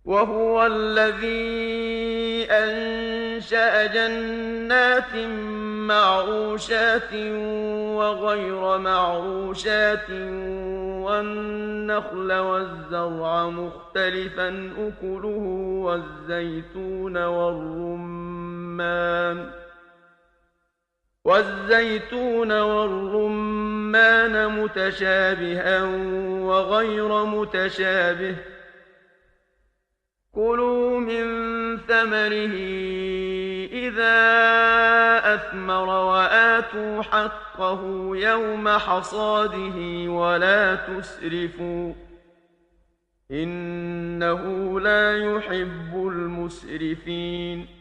وهو الذي أنشأ جنات معروشات وغير معروشات والنخل والزرع مختلفا أكله والزيتون والرمان متشابها وغير متشابه. كلوا من ثمره إذا أثمر وآتوا حقه يوم حصاده ولا تسرفوا إنه لا يحب المسرفين.